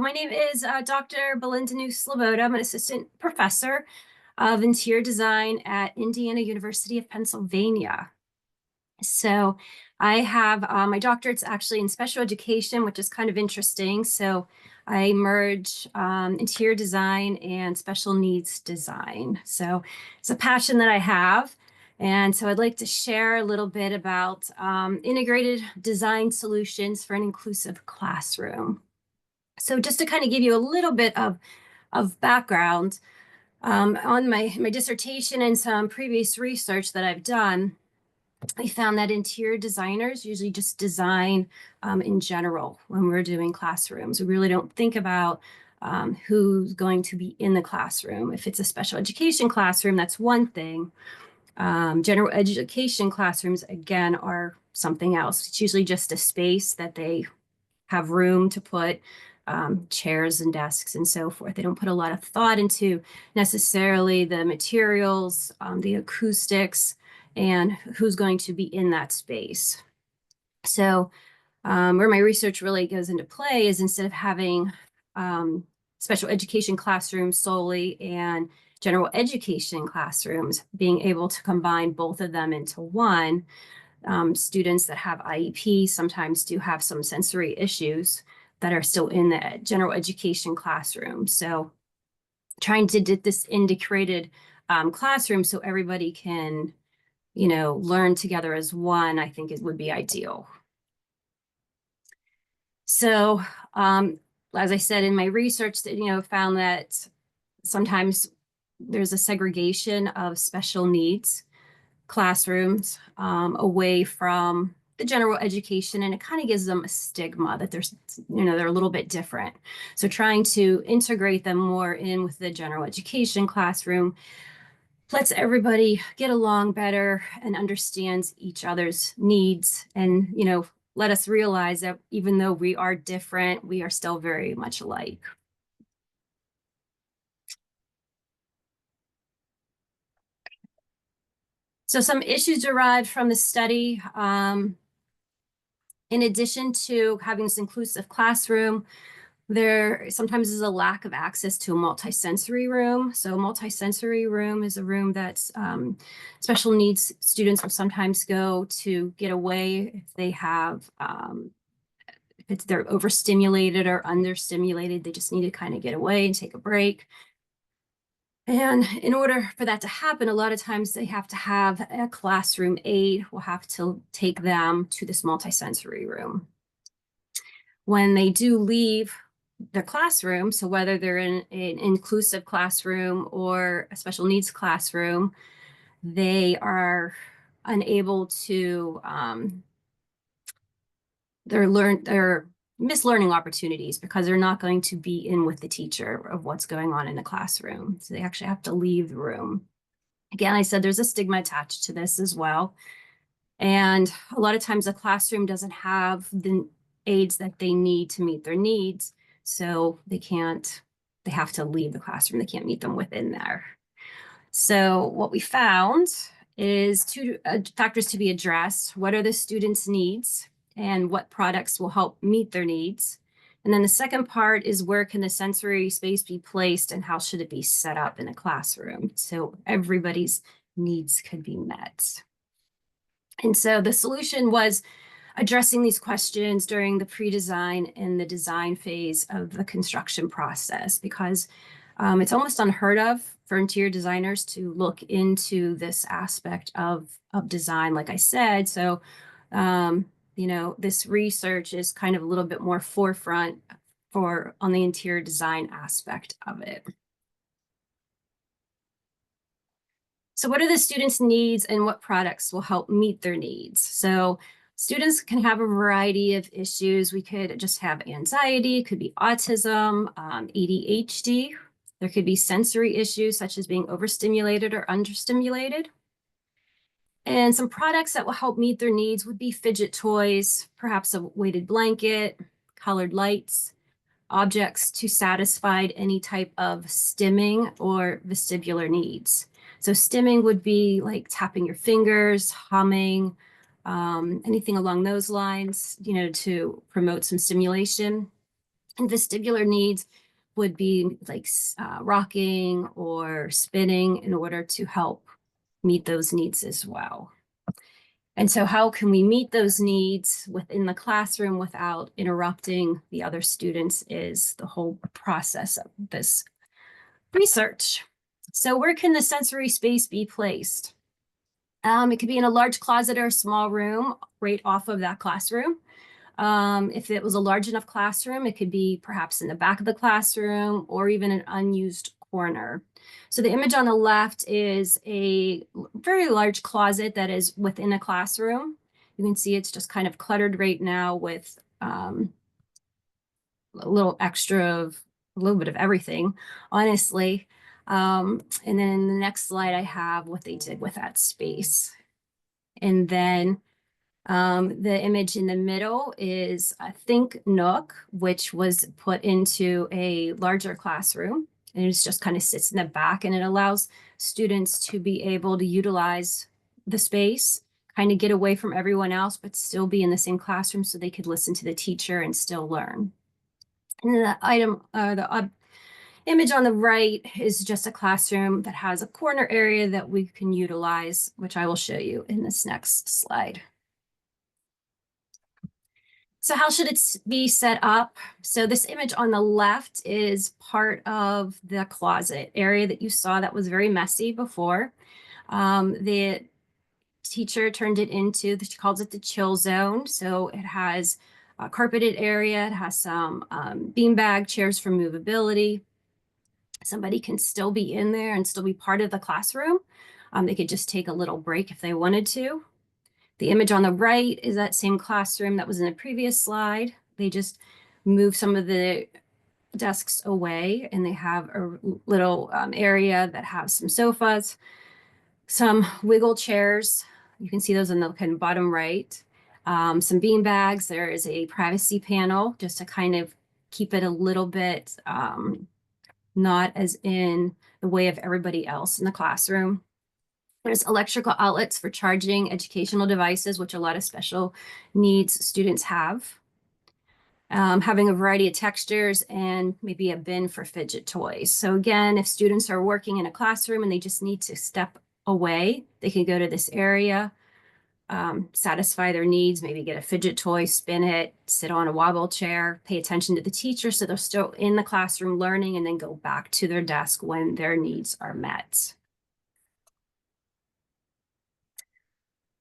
My name is Dr. Belinda Nuth Sloboda. I'm an assistant professor of interior design at Indiana University of Pennsylvania. So I have my doctorate's actually in special education, which is kind of interesting. So I merge interior design and special needs design. So it's a passion that I have. And so I'd like to share a little bit about integrated design solutions for an inclusive classroom. So just to kind of give you a little bit of background on my dissertation and some previous research that I've done, I found that interior designers usually just design in general when we're doing classrooms. We really don't think about who's going to be in the classroom. If it's a special education classroom, that's one thing. General education classrooms, again, are something else. It's usually just a space that they have room to put chairs and desks and so forth. They don't put a lot of thought into necessarily the materials, the acoustics, and who's going to be in that space. So where my research really goes into play is instead of having special education classrooms solely and general education classrooms, being able to combine both of them into one. Students that have IEP sometimes do have some sensory issues that are still in the general education classroom. So trying to get this integrated classroom so everybody can, learn together as one, I think would be ideal. So as I said in my research, that found that sometimes there's a segregation of special needs classrooms away from the general education, and it kind of gives them a stigma that they're a little bit different. So trying to integrate them more in with the general education classroom lets everybody get along better and understands each other's needs, and let us realize that even though we are different, we are still very much alike. So some issues derived from the study. In addition to having this inclusive classroom, there sometimes is a lack of access to a multisensory room. So a multisensory room is a room that special needs students will sometimes go to get away if they have, if they're overstimulated or understimulated, they just need to kind of get away and take a break. And in order for that to happen, a lot of times they have to have a classroom aide will have to take them to this multisensory room. When they do leave the classroom, so whether they're in an inclusive classroom or a special needs classroom, they are unable to, they're miss learning opportunities because they're not going to be in with the teacher of what's going on in the classroom. So they actually have to leave the room. Again, I said there's a stigma attached to this as well. And a lot of times the classroom doesn't have the aids that they need to meet their needs. So they have to leave the classroom. They can't meet them within there. So what we found is two factors to be addressed. What are the students' needs and what products will help meet their needs? And then the second part is where can the sensory space be placed and how should it be set up in a classroom so everybody's needs could be met. And so the solution was addressing these questions during the pre-design and the design phase of the construction process, because it's almost unheard of for interior designers to look into this aspect of design, like I said. So, this research is kind of a little bit more forefront on the interior design aspect of it. So what are the students' needs and what products will help meet their needs? So students can have a variety of issues. We could just have anxiety, it could be autism, ADHD. There could be sensory issues such as being overstimulated or understimulated. And some products that will help meet their needs would be fidget toys, perhaps a weighted blanket, colored lights, objects to satisfy any type of stimming or vestibular needs. So stimming would be like tapping your fingers, humming, anything along those lines, to promote some stimulation. And vestibular needs would be like rocking or spinning in order to help meet those needs as well. And so how can we meet those needs within the classroom without interrupting the other students is the whole process of this research. So where can the sensory space be placed? It could be in a large closet or a small room right off of that classroom. If it was a large enough classroom, it could be perhaps in the back of the classroom or even an unused corner. So the image on the left is a very large closet that is within a classroom. You can see it's just kind of cluttered right now with a little extra of a little bit of everything, honestly. And then in the next slide, I have what they did with that space. And then the image in the middle is a Think Nook, which was put into a larger classroom. And it just kind of sits in the back and it allows students to be able to utilize the space, kind of get away from everyone else, but still be in the same classroom so they could listen to the teacher and still learn. And the image on the right is just a classroom that has a corner area that we can utilize, which I will show you in this next slide. So how should it be set up? So this image on the left is part of the closet area that you saw that was very messy before. The teacher turned it into, she calls it the chill zone. So it has a carpeted area, it has some beanbag chairs for movability. Somebody can still be in there and still be part of the classroom. They could just take a little break if they wanted to. The image on the right is that same classroom that was in the previous slide. They just move some of the desks away and they have a little area that has some sofas, some wiggle chairs. You can see those in the kind of bottom right. Some bean bags. There is a privacy panel just to kind of keep it a little bit not as in the way of everybody else in the classroom. There's electrical outlets for charging educational devices, which a lot of special needs students have. Having a variety of textures and maybe a bin for fidget toys. So again, if students are working in a classroom and they just need to step away, they can go to this area, satisfy their needs, maybe get a fidget toy, spin it, sit on a wobble chair, pay attention to the teacher so they're still in the classroom learning and then go back to their desk when their needs are met.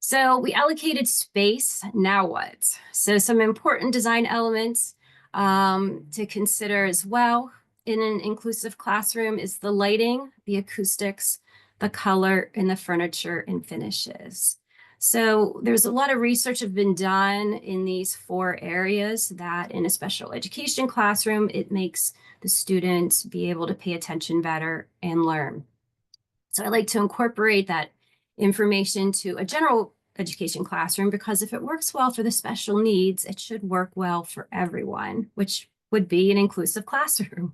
So we allocated space, now what? So some important design elements to consider as well in an inclusive classroom is the lighting, the acoustics, the color, and the furniture and finishes. So there's a lot of research have been done in these 4 areas that in a special education classroom, it makes the students be able to pay attention better and learn. So I like to incorporate that information to a general education classroom because if it works well for the special needs, it should work well for everyone, which would be an inclusive classroom.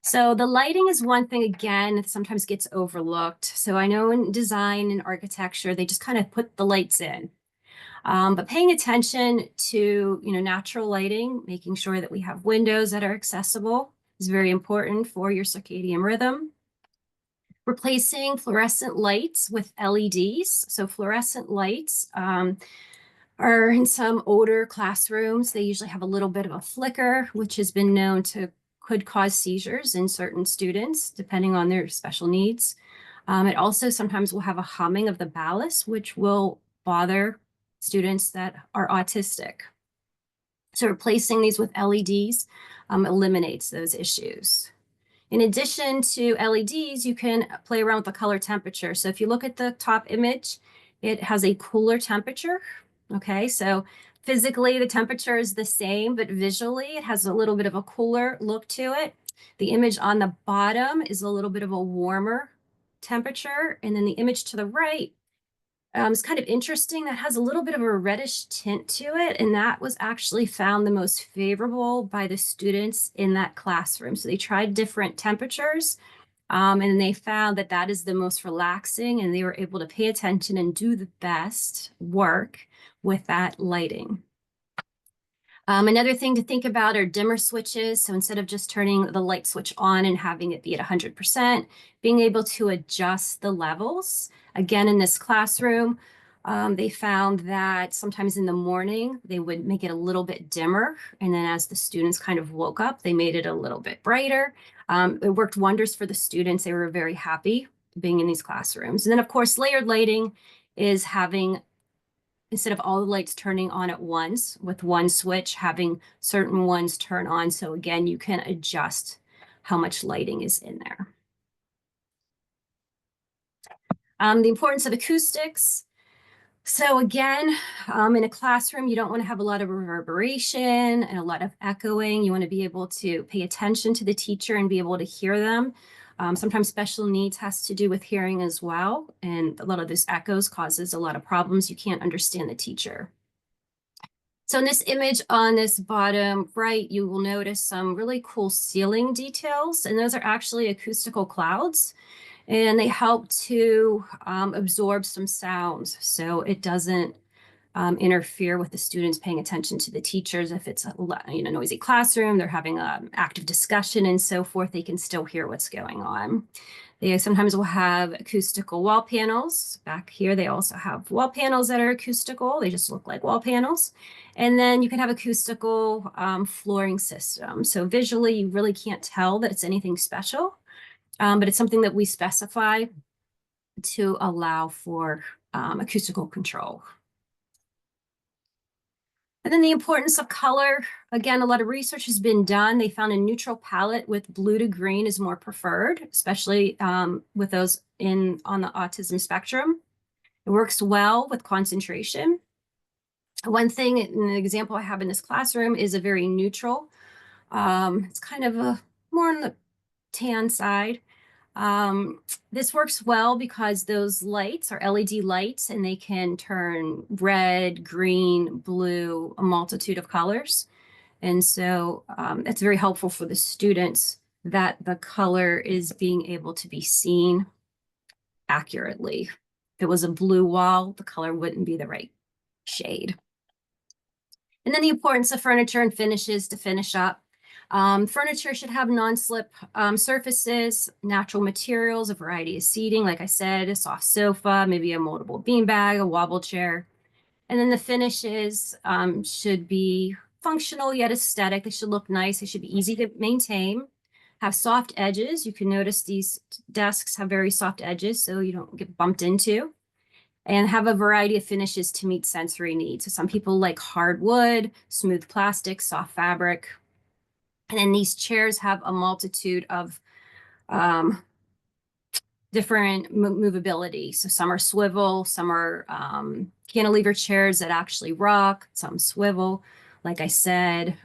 So the lighting is one thing, again, that sometimes gets overlooked. So I know in design and architecture, they just kind of put the lights in. But paying attention to, natural lighting, making sure that we have windows that are accessible is very important for your circadian rhythm. Replacing fluorescent lights with LEDs. So fluorescent lights are in some older classrooms. They usually have a little bit of a flicker, which has been known to could cause seizures in certain students, depending on their special needs. It also sometimes will have a humming of the ballast, which will bother students that are autistic. So replacing these with LEDs eliminates those issues. In addition to LEDs, you can play around with the color temperature. So if you look at the top image, it has a cooler temperature. Okay, so physically the temperature is the same, but visually it has a little bit of a cooler look to it. The image on the bottom is a little bit of a warmer temperature. And then the image to the right is kind of interesting. That has a little bit of a reddish tint to it. And that was actually found the most favorable by the students in that classroom. So they tried different temperatures and they found that that is the most relaxing and they were able to pay attention and do the best work with that lighting. Another thing to think about are dimmer switches. So instead of just turning the light switch on and having it be at 100%, being able to adjust the levels. Again, in this classroom, they found that sometimes in the morning, they would make it a little bit dimmer. And then as the students kind of woke up, they made it a little bit brighter. It worked wonders for the students. They were very happy being in these classrooms. And then, of course, layered lighting is having, instead of all the lights turning on at once with one switch, having certain ones turn on. So again, you can adjust how much lighting is in there. The importance of acoustics. So again, in a classroom, you don't want to have a lot of reverberation and a lot of echoing. You want to be able to pay attention to the teacher and be able to hear them. Sometimes special needs has to do with hearing as well. And a lot of this echoes causes a lot of problems. You can't understand the teacher. So in this image on this bottom right, you will notice some really cool ceiling details, and those are actually acoustical clouds, and they help to absorb some sounds so it doesn't interfere with the students paying attention to the teachers. If it's a noisy classroom, they're having an active discussion and so forth, they can still hear what's going on. They sometimes will have acoustical wall panels. Back here, they also have wall panels that are acoustical. They just look like wall panels. And then you can have acoustical flooring systems. So visually, you really can't tell that it's anything special, but it's something that we specify to allow for acoustical control. And then the importance of color. Again, a lot of research has been done. They found a neutral palette with blue to green is more preferred, especially with those on the autism spectrum. It works well with concentration. One thing, an example I have in this classroom is a very neutral. It's kind of more on the tan side. This works well because those lights are LED lights and they can turn red, green, blue, a multitude of colors. And so it's very helpful for the students that the color is being able to be seen accurately. If it was a blue wall, the color wouldn't be the right shade. And then the importance of furniture and finishes to finish up. Furniture should have non-slip surfaces, natural materials, a variety of seating, like I said, a soft sofa, maybe a moldable beanbag, a wobble chair. And then the finishes should be functional yet aesthetic. They should look nice. They should be easy to maintain, have soft edges. You can notice these desks have very soft edges so you don't get bumped into, and have a variety of finishes to meet sensory needs. So some people like hardwood, smooth plastic, soft fabric. And then these chairs have a multitude of different movability. So some are swivel, some are cantilever chairs that actually rock, some swivel, like I said,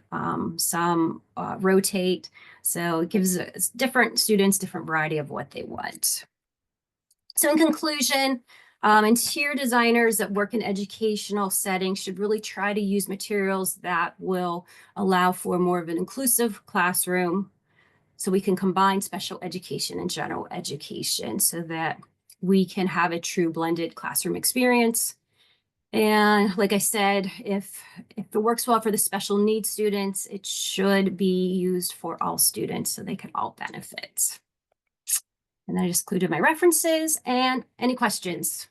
some rotate. So it gives different students different variety of what they want. So in conclusion, interior designers that work in educational settings should really try to use materials that will allow for more of an inclusive classroom, so we can combine special education and general education so that we can have a true blended classroom experience. And like I said, if it works well for the special needs students, it should be used for all students so they can all benefit. And then I just included my references and any questions.